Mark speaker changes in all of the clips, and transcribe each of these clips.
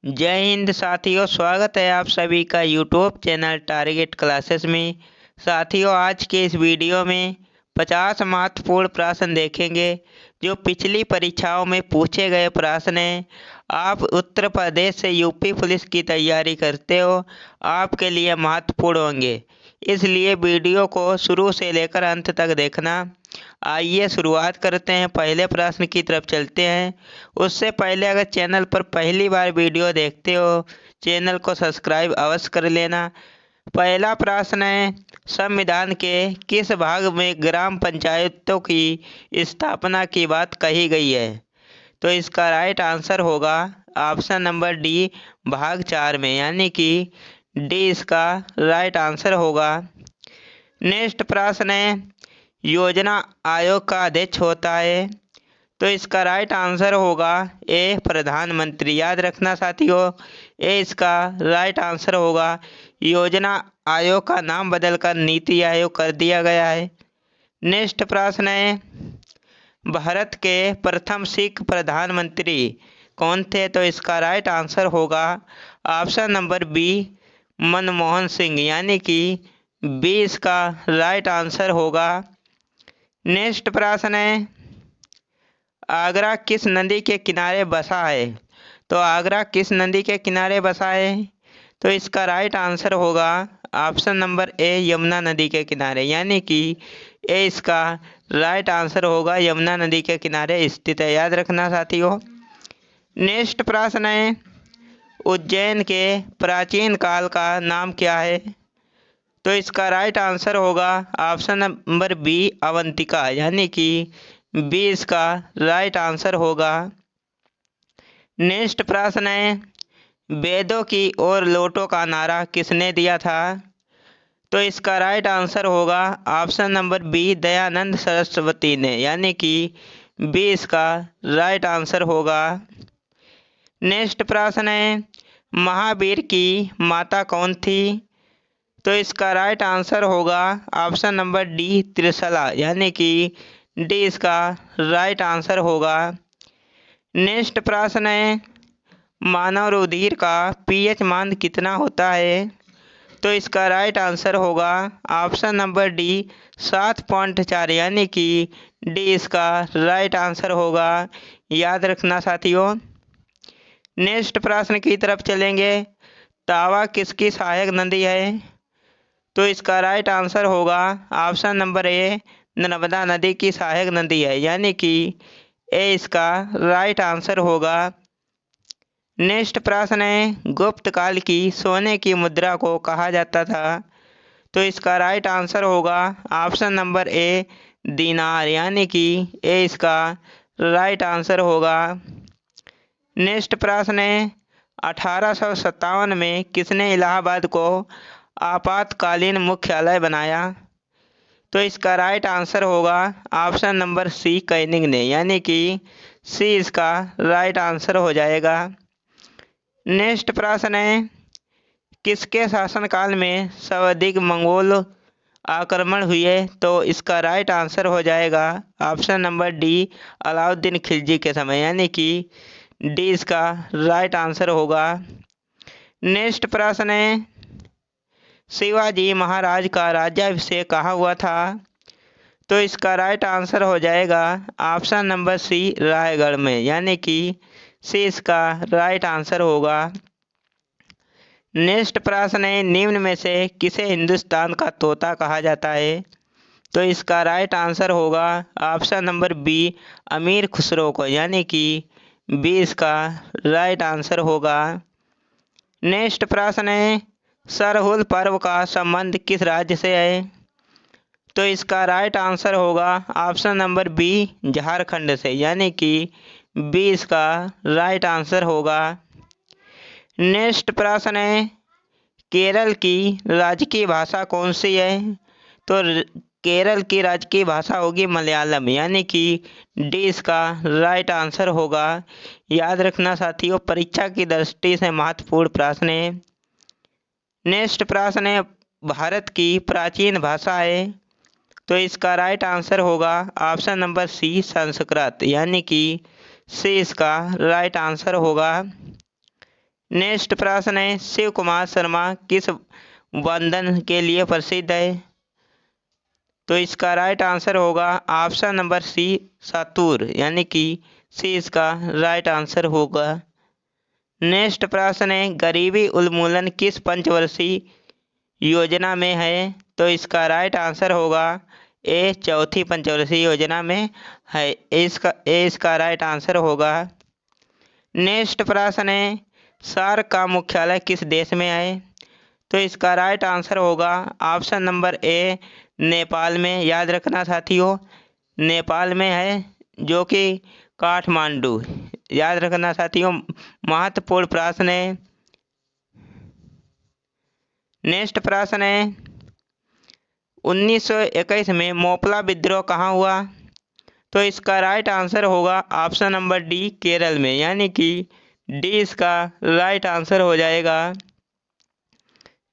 Speaker 1: जय हिंद साथियों, स्वागत है आप सभी का यूट्यूब चैनल टारगेट क्लासेस में। साथियों, आज के इस वीडियो में 50 महत्वपूर्ण प्रश्न देखेंगे जो पिछली परीक्षाओं में पूछे गए प्रश्न हैं। आप उत्तर प्रदेश से यूपी पुलिस की तैयारी करते हो, आपके लिए महत्वपूर्ण होंगे, इसलिए वीडियो को शुरू से लेकर अंत तक देखना। आइए शुरुआत करते हैं, पहले प्रश्न की तरफ चलते हैं। उससे पहले अगर चैनल पर पहली बार वीडियो देखते हो, चैनल को सब्सक्राइब अवश्य कर लेना। पहला प्रश्न है, संविधान के किस भाग में ग्राम पंचायतों की स्थापना की बात कही गई है? तो इसका राइट आंसर होगा ऑप्शन नंबर डी, भाग 4 में, यानी कि डी इसका राइट आंसर होगा। नेक्स्ट प्रश्न है, योजना आयोग का अध्यक्ष होता है? तो इसका राइट आंसर होगा ए, प्रधानमंत्री। याद रखना साथियों, ए इसका राइट आंसर होगा। योजना आयोग का नाम बदलकर नीति आयोग कर दिया गया है। नेक्स्ट प्रश्न है, भारत के प्रथम सिख प्रधानमंत्री कौन थे? तो इसका राइट आंसर होगा option number B, Manmohan Singh, यानी कि बी इसका राइट आंसर होगा। नेक्स्ट प्रश्न है, आगरा किस नदी के किनारे बसा है? तो आगरा किस नदी के किनारे बसा है? तो इसका राइट आंसर होगा ऑप्शन नंबर ए, यमुना नदी के किनारे, यानी कि ए इसका राइट आंसर होगा। यमुना नदी के किनारे स्थित है, याद रखना साथियों। नेक्स्ट प्रश्न है, उज्जैन के प्राचीन काल का नाम क्या है? तो इसका राइट आंसर होगा ऑप्शन नंबर बी, अवंतिका, यानी कि बी इसका राइट आंसर होगा। नेक्स्ट प्रश्न है, वेदों की ओर लौटो का नारा किसने दिया था? तो इसका राइट आंसर होगा option number B, Dayanand Saraswati ने, यानी कि बी इसका राइट आंसर होगा। नेक्स्ट प्रश्न है, महावीर की माता कौन थी? तो इसका राइट आंसर होगा ऑप्शन नंबर डी, त्रिशला, यानी कि डी इसका राइट आंसर होगा। नेक्स्ट प्रश्न है, मानव रुधिर का पीएच मान कितना होता है? तो इसका राइट आंसर होगा ऑप्शन नंबर डी, 7.4, यानी कि डी इसका राइट आंसर होगा। याद रखना साथियों। नेक्स्ट प्रश्न की तरफ चलेंगे, तावा किसकी सहायक नदी है? तो इसका राइट आंसर होगा ऑप्शन नंबर ए, नर्मदा नदी की सहायक नदी है, यानी कि ए इसका राइट आंसर होगा। नेक्स्ट प्रश्न है, गुप्त काल की सोने की मुद्रा को कहा जाता था? तो इसका राइट आंसर होगा ऑप्शन नंबर ए, दीनार, यानी कि ए इसका राइट आंसर होगा। नेक्स्ट प्रश्न है, 1857 में किसने इलाहाबाद को आपातकालीन मुख्यालय बनाया? तो इसका राइट आंसर होगा ऑप्शन नंबर सी, कैनिंग ने, यानी कि सी इसका राइट आंसर हो जाएगा। नेक्स्ट प्रश्न है, किसके शासनकाल में सर्वाधिक मंगोल आक्रमण हुए? तो इसका राइट आंसर हो जाएगा option number D, Alauddin Khilji के समय, यानी कि डी इसका राइट आंसर होगा। नेक्स्ट प्रश्न है, शिवाजी महाराज का राज्याभिषेक कहाँ हुआ था? तो इसका राइट आंसर हो जाएगा ऑप्शन नंबर सी, रायगढ़ में, यानी कि सी इसका राइट आंसर होगा। नेक्स्ट प्रश्न है, निम्न में से किसे हिंदुस्तान का तोता कहा जाता है? तो इसका राइट आंसर होगा ऑप्शन नंबर बी, अमीर खुसरो को, यानी कि बी इसका राइट आंसर होगा। नेक्स्ट प्रश्न है, सरहुल पर्व का संबंध किस राज्य से है? तो इसका राइट आंसर होगा ऑप्शन नंबर बी, झारखंड से, यानी कि बी इसका राइट आंसर होगा। नेक्स्ट प्रश्न है, केरल की राजकीय भाषा कौन सी है? तो केरल की राजकीय भाषा होगी मलयालम, यानी कि डी इसका राइट आंसर होगा। याद रखना साथियों, परीक्षा की दृष्टि से महत्वपूर्ण प्रश्न है। नेक्स्ट प्रश्न है, भारत की प्राचीन भाषा है? तो इसका राइट आंसर होगा ऑप्शन नंबर सी, संस्कृत, यानी कि सी इसका राइट आंसर होगा। नेक्स्ट प्रश्न है, शिव कुमार शर्मा किस वंदन के लिए प्रसिद्ध है? तो इसका राइट आंसर होगा ऑप्शन नंबर सी, सातुर, यानी कि सी इसका राइट आंसर होगा। नेक्स्ट प्रश्न है, गरीबी उन्मूलन किस पंचवर्षीय योजना में है? तो इसका राइट आंसर होगा ए, चौथी पंचवर्षीय योजना में है। इसका राइट आंसर होगा। नेक्स्ट प्रश्न है, सार्क का मुख्यालय किस देश में है? तो इसका राइट आंसर होगा ऑप्शन नंबर ए, नेपाल में। याद रखना साथियों, नेपाल में है, जो कि काठमांडू। याद रखना साथियों, महत्वपूर्ण प्रश्न है। नेक्स्ट प्रश्न है, 1921 में मोपला विद्रोह कहाँ हुआ? तो इसका राइट आंसर होगा ऑप्शन नंबर डी, केरल में, यानी कि डी इसका राइट आंसर हो जाएगा।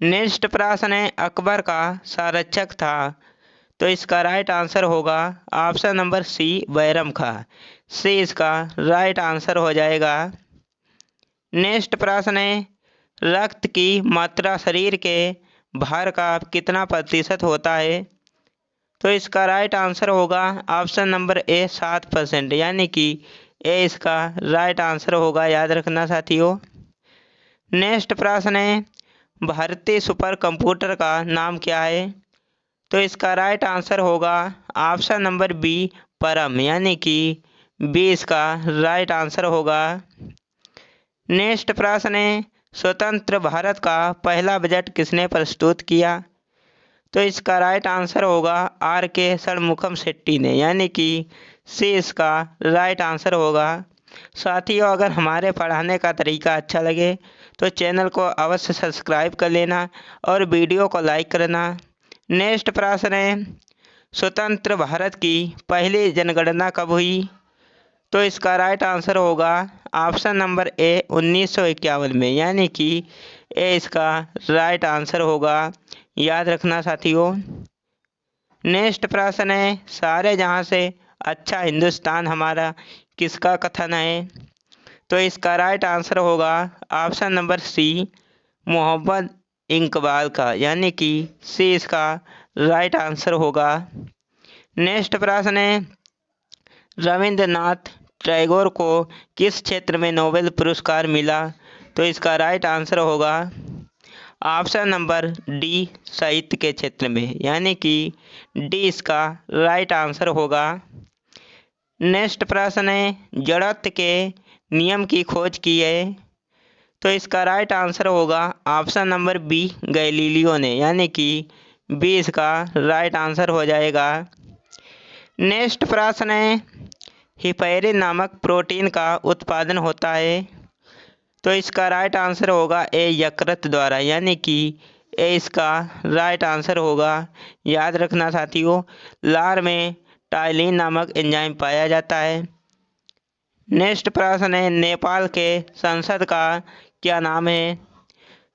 Speaker 1: नेक्स्ट प्रश्न है, अकबर का संरक्षक था? तो इसका राइट आंसर होगा ऑप्शन नंबर सी, बैरम खां। सी इसका राइट आंसर हो जाएगा। नेक्स्ट प्रश्न है, रक्त की मात्रा शरीर के भार का कितना प्रतिशत होता है? तो इसका राइट आंसर होगा ऑप्शन नंबर ए, 7%, यानी कि ए इसका राइट आंसर होगा। याद रखना साथियों। नेक्स्ट प्रश्न है, भारतीय सुपर कंप्यूटर का नाम क्या है? तो इसका राइट आंसर होगा ऑप्शन नंबर बी, परम, यानी कि बी इसका राइट आंसर होगा। नेक्स्ट प्रश्न है, स्वतंत्र भारत का पहला बजट किसने प्रस्तुत किया? तो इसका राइट आंसर होगा आर के षणमुखम शेट्टी ने, यानी कि सी इसका राइट आंसर होगा। साथियों, अगर हमारे पढ़ाने का तरीका अच्छा लगे तो चैनल को अवश्य सब्सक्राइब कर लेना और वीडियो को लाइक करना। नेक्स्ट प्रश्न है, स्वतंत्र भारत की पहली जनगणना कब हुई? तो इसका राइट आंसर होगा ऑप्शन नंबर ए, 1951 में, यानी कि ए इसका राइट आंसर होगा। याद रखना साथियों। नेक्स्ट प्रश्न है, सारे जहां से अच्छा हिंदुस्तान हमारा किसका कथन है? तो इसका राइट आंसर होगा option number C, Mohammad Iqbal का, यानी कि सी इसका राइट आंसर होगा। नेक्स्ट प्रश्न है, रविंद्रनाथ टैगोर को किस क्षेत्र में नोबेल पुरस्कार मिला? तो इसका राइट आंसर होगा ऑप्शन नंबर डी, साहित्य के क्षेत्र में, यानी कि डी इसका राइट आंसर होगा। नेक्स्ट प्रश्न है, जड़त्व के नियम की खोज की है? तो इसका राइट आंसर होगा ऑप्शन नंबर बी, गैलीलियो ने, यानी कि बी इसका राइट आंसर हो जाएगा। नेक्स्ट प्रश्न है, हिपैरिन नामक प्रोटीन का उत्पादन होता है? तो इसका राइट आंसर होगा ए, यकृत द्वारा, यानी कि ए इसका राइट आंसर होगा। याद रखना साथियों, लार में टाइलिन नामक एंजाइम पाया जाता है। नेक्स्ट प्रश्न है, नेपाल के संसद का क्या नाम है?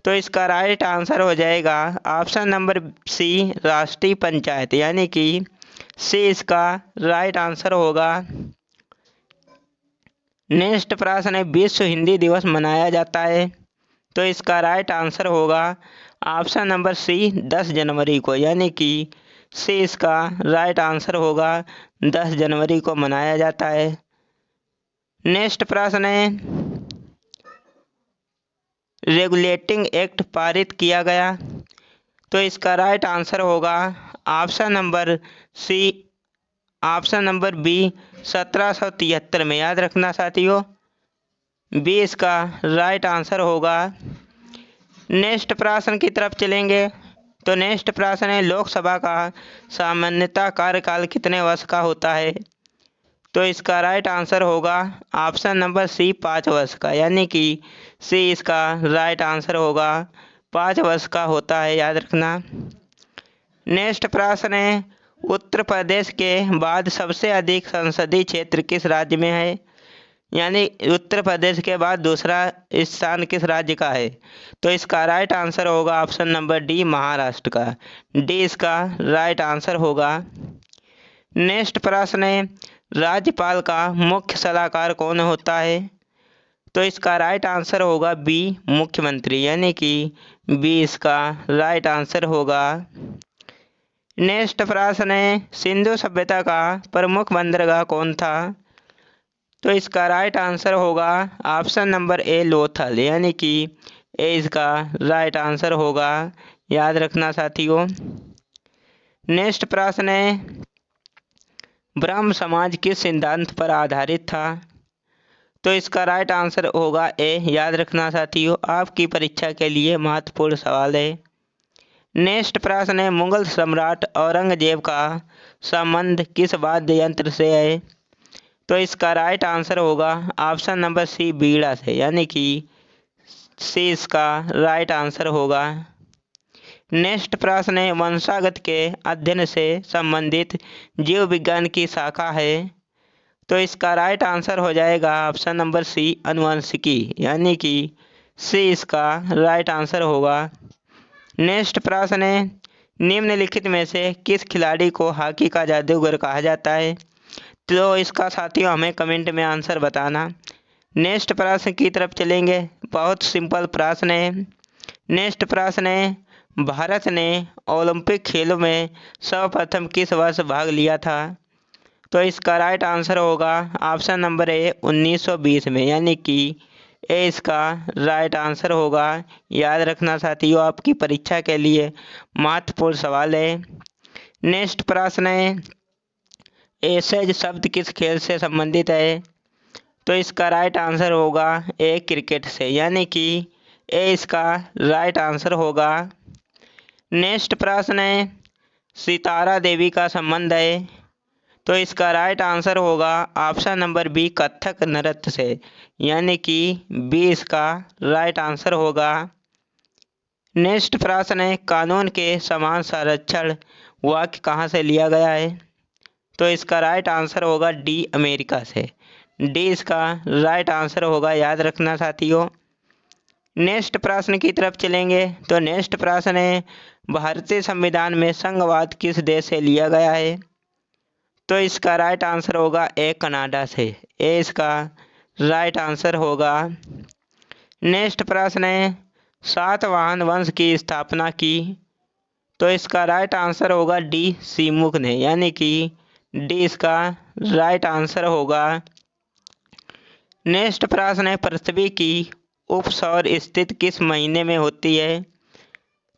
Speaker 1: तो इसका राइट आंसर हो जाएगा ऑप्शन नंबर सी, राष्ट्रीय पंचायत, यानी कि सी इसका राइट आंसर होगा। नेक्स्ट प्रश्न है, विश्व हिंदी दिवस मनाया जाता है? तो इसका राइट आंसर होगा ऑप्शन नंबर सी, 10 जनवरी को, यानी कि सी इसका राइट आंसर होगा। 10 जनवरी को मनाया जाता है। नेक्स्ट प्रश्न है, रेगुलेटिंग एक्ट पारित किया गया? तो इसका राइट आंसर होगा option number C, option number B, 1773 में। याद रखना साथियों, बी इसका राइट आंसर होगा। नेक्स्ट प्रश्न की तरफ चलेंगे। तो नेक्स्ट प्रश्न है, लोकसभा का सामान्यतः कार्यकाल कितने वर्ष का होता है? तो इसका राइट आंसर होगा ऑप्शन नंबर सी, 5 वर्ष का, यानी कि सी इसका राइट आंसर होगा। 5 वर्ष का होता है, याद रखना। नेक्स्ट प्रश्न है, उत्तर प्रदेश के बाद सबसे अधिक संसदीय क्षेत्र किस राज्य में है? यानी उत्तर प्रदेश के बाद दूसरा स्थान किस राज्य का है? तो इसका राइट आंसर होगा ऑप्शन नंबर डी, महाराष्ट्र का। डी इसका राइट आंसर होगा। नेक्स्ट प्रश्न है, राज्यपाल का मुख्य सलाहकार कौन होता है? तो इसका राइट आंसर होगा बी मुख्यमंत्री, यानी कि बी इसका राइट आंसर होगा। नेक्स्ट प्रश्न है, सिंधु सभ्यता का प्रमुख बंदरगाह कौन था? तो इसका राइट आंसर होगा ऑप्शन नंबर ए लोथल, यानी कि ए इसका राइट आंसर होगा। याद रखना साथियों। नेक्स्ट प्रश्न है, ब्रह्म समाज किस सिद्धांत पर आधारित था? तो इसका राइट आंसर होगा ए। याद रखना साथियों, आपकी परीक्षा के लिए महत्वपूर्ण सवाल है। नेक्स्ट प्रश्न है, मुगल सम्राट औरंगजेब का संबंध किस वाद्य यंत्र से है? तो इसका राइट आंसर होगा ऑप्शन नंबर सी बीड़ा से, यानी कि सी इसका राइट आंसर होगा। नेक्स्ट प्रश्न है, वंशागत के अध्ययन से संबंधित जीव विज्ञान की शाखा है? तो इसका राइट आंसर हो जाएगा ऑप्शन नंबर सी अनुवंशिकी, यानी कि सी इसका राइट आंसर होगा। नेक्स्ट प्रश्न है, निम्नलिखित में से किस खिलाड़ी को हॉकी का जादूगर कहा जाता है? तो इसका साथियों हमें कमेंट में आंसर बताना। नेक्स्ट प्रश्न की तरफ चलेंगे। बहुत सिंपल प्रश्न है। नेक्स्ट प्रश्न है, भारत ने ओलंपिक खेलों में सर्वप्रथम किस वर्ष भाग लिया था? तो इसका राइट आंसर होगा ऑप्शन नंबर ए 1920 में, यानी कि ए इसका राइट आंसर होगा। याद रखना साथियों, आपकी परीक्षा के लिए महत्वपूर्ण सवाल है। नेक्स्ट प्रश्न है, एसेज शब्द किस खेल से संबंधित है? तो इसका राइट आंसर होगा ए क्रिकेट से, यानी कि ए इसका राइट आंसर होगा। नेक्स्ट प्रश्न है, सितारा देवी का संबंध है? तो इसका राइट आंसर होगा ऑप्शन नंबर बी कथक नृत्य से, यानी कि बी इसका राइट आंसर होगा। नेक्स्ट प्रश्न है, कानून के समान संरक्षण वाक्य कहाँ से लिया गया है? तो इसका राइट आंसर होगा डी अमेरिका से, डी इसका राइट आंसर होगा। याद रखना साथियों। नेक्स्ट प्रश्न की तरफ चलेंगे। तो नेक्स्ट प्रश्न है, भारतीय संविधान में संघवाद किस देश से लिया गया है? तो इसका राइट आंसर होगा ए कनाडा से, ए इसका राइट आंसर होगा। नेक्स्ट प्रश्न है, सातवाहन वंश की स्थापना की? तो इसका राइट आंसर होगा डी सीमुख ने, यानी कि डी इसका राइट आंसर होगा। नेक्स्ट प्रश्न है, पृथ्वी की उपसौर स्थिति किस महीने में होती है?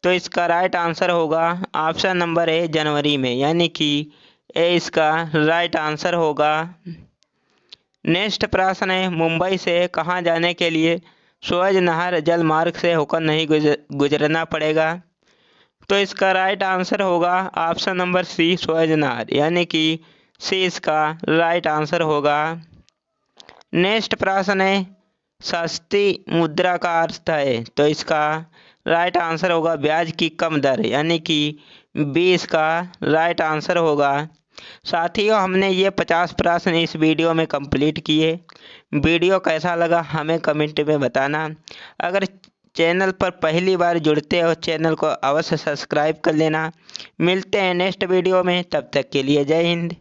Speaker 1: तो इसका राइट आंसर होगा ऑप्शन नंबर ए जनवरी में, यानी कि ए इसका राइट आंसर होगा। नेक्स्ट प्रश्न है, मुंबई से कहाँ जाने के लिए सुएज नहर जल मार्ग से होकर नहीं गुजरना पड़ेगा? तो इसका राइट आंसर होगा ऑप्शन नंबर सी सुएज नहर, यानी कि सी इसका राइट आंसर होगा। नेक्स्ट प्रश्न है, सस्ती मुद्रा का अर्थ है? तो इसका राइट आंसर होगा ब्याज की कम दर, यानी कि बी इसका राइट आंसर होगा। साथियों, हमने ये 50 प्रश्न इस वीडियो में कंप्लीट किए। वीडियो कैसा लगा हमें कमेंट में बताना। अगर चैनल पर पहली बार जुड़ते हो चैनल को अवश्य सब्सक्राइब कर लेना। मिलते हैं नेक्स्ट वीडियो में, तब तक के लिए जय हिंद।